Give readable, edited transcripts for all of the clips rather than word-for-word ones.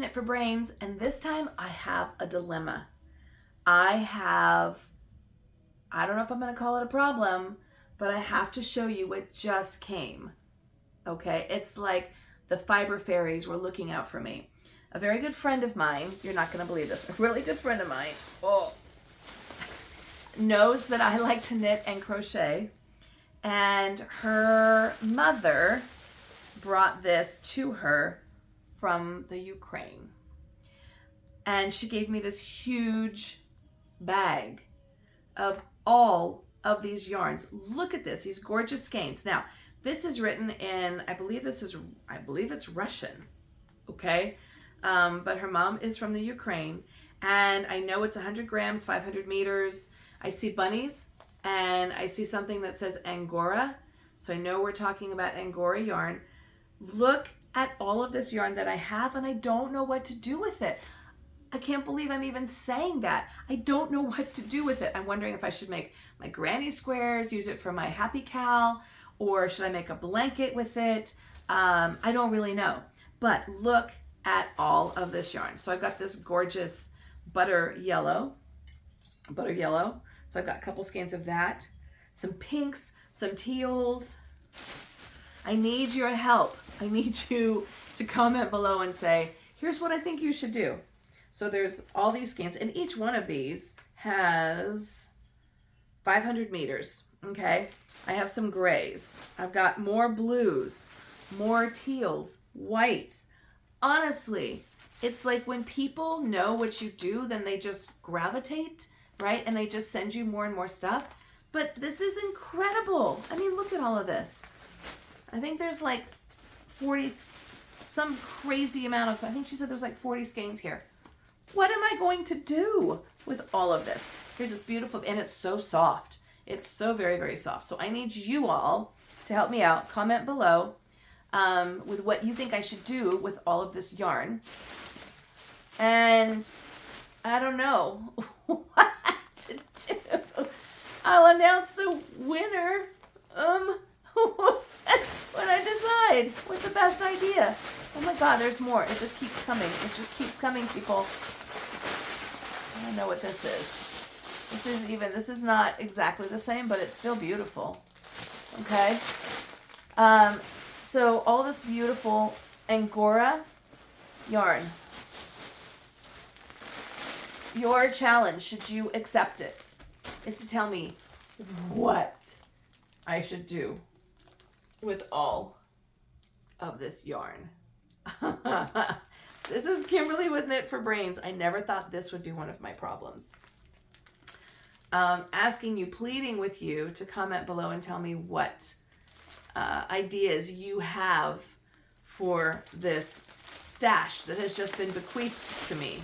Knit for Brains, and this time I have a dilemma. I don't know if I'm going to call it a problem, but I have to show you what just came. Okay, it's like the fiber fairies were looking out for me. A very good friend of mine, you're not going to believe this, a really good friend of mine, knows that I like to knit and crochet, and her mother brought this to her from the Ukraine. And she gave me this huge bag of all of these yarns. Look at this, these gorgeous skeins. Now, this is written in, I believe it's Russian, okay? But her mom is from the Ukraine, and I know it's 100 grams, 500 meters. I see bunnies, and I see something that says Angora, so I know we're talking about Angora yarn. Look at all of this yarn that I have, and I don't know what to do with it. I can't believe I'm even saying that. I don't know what to do with it. I'm wondering if I should make my granny squares, use it for my Happy Cal, or should I make a blanket with it? I don't really know. But look at all of this yarn. So I've got this gorgeous butter yellow. So I've got a couple skeins of that, some pinks, some teals. I need your help. I need you to comment below and say, here's what I think you should do. So there's all these skeins, and each one of these has 500 meters, okay? I have some grays. I've got more blues, more teals, whites. Honestly, it's like when people know what you do, then they just gravitate, right? And they just send you more and more stuff. But this is incredible. I mean, look at all of this. I think there's like 40, some crazy amount of, I think she said there's like 40 skeins here. What am I going to do with all of this? Here's this beautiful, and it's so soft. It's so very, very soft. So I need you all to help me out. Comment below with what you think I should do with all of this yarn. And I don't know what to do. I'll announce the winner when I decide what's the best idea. Oh my God, there's more. It just keeps coming. It just keeps coming, people. I don't know what this is. This is not exactly the same, but it's still beautiful. Okay? So all this beautiful Angora yarn. Your challenge, should you accept it, is to tell me what I should do with all of this yarn. This is Kimberly with Knit for Brains. I never thought this would be one of my problems. Asking you, pleading with you to comment below and tell me what ideas you have for this stash that has just been bequeathed to me.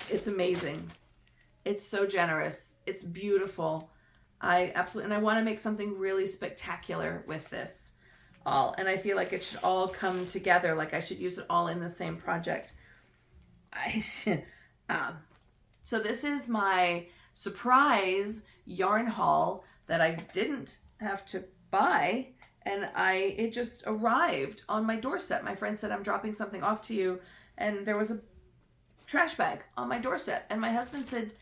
It's amazing. It's so generous. It's beautiful. And I want to make something really spectacular with this all. And I feel like it should all come together. Like I should use it all in the same project. So this is my surprise yarn haul that I didn't have to buy. And it just arrived on my doorstep. My friend said, I'm dropping something off to you. And there was a trash bag on my doorstep. And my husband said,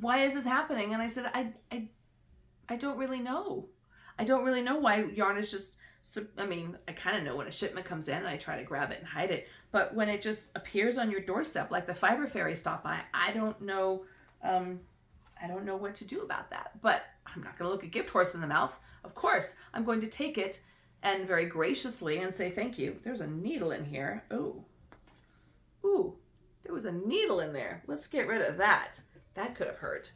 why is this happening? And I said, I don't really know. I don't really know why yarn is just, I mean, I kind of know when a shipment comes in and I try to grab it and hide it. But when it just appears on your doorstep, like the fiber fairy stopped by, I don't know what to do about that. But I'm not going to look a gift horse in the mouth. Of course, I'm going to take it and very graciously and say thank you. There's a needle in here. Ooh, there was a needle in there. Let's get rid of that. That could have hurt.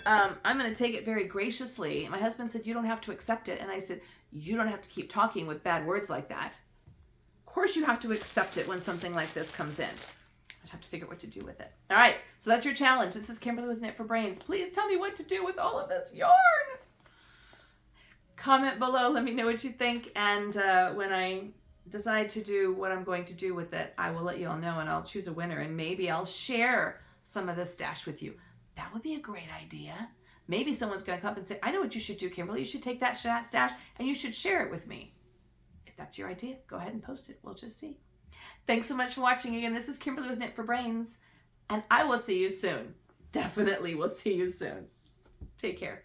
I'm going to take it very graciously. My husband said, you don't have to accept it. And I said, you don't have to keep talking with bad words like that. Of course you have to accept it when something like this comes in. I just have to figure out what to do with it. All right, so that's your challenge. This is Kimberly with Knit for Brains. Please tell me what to do with all of this yarn. Comment below. Let me know what you think. And when I decide to do what I'm going to do with it, I will let you all know, and I'll choose a winner. And maybe I'll share some of this stash with you. That would be a great idea. Maybe someone's going to come up and say, I know what you should do, Kimberly. You should take that stash and you should share it with me. If that's your idea, go ahead and post it. We'll just see. Thanks so much for watching. Again, this is Kimberly with Knit for Brains, and I will see you soon. Definitely will see you soon. Take care.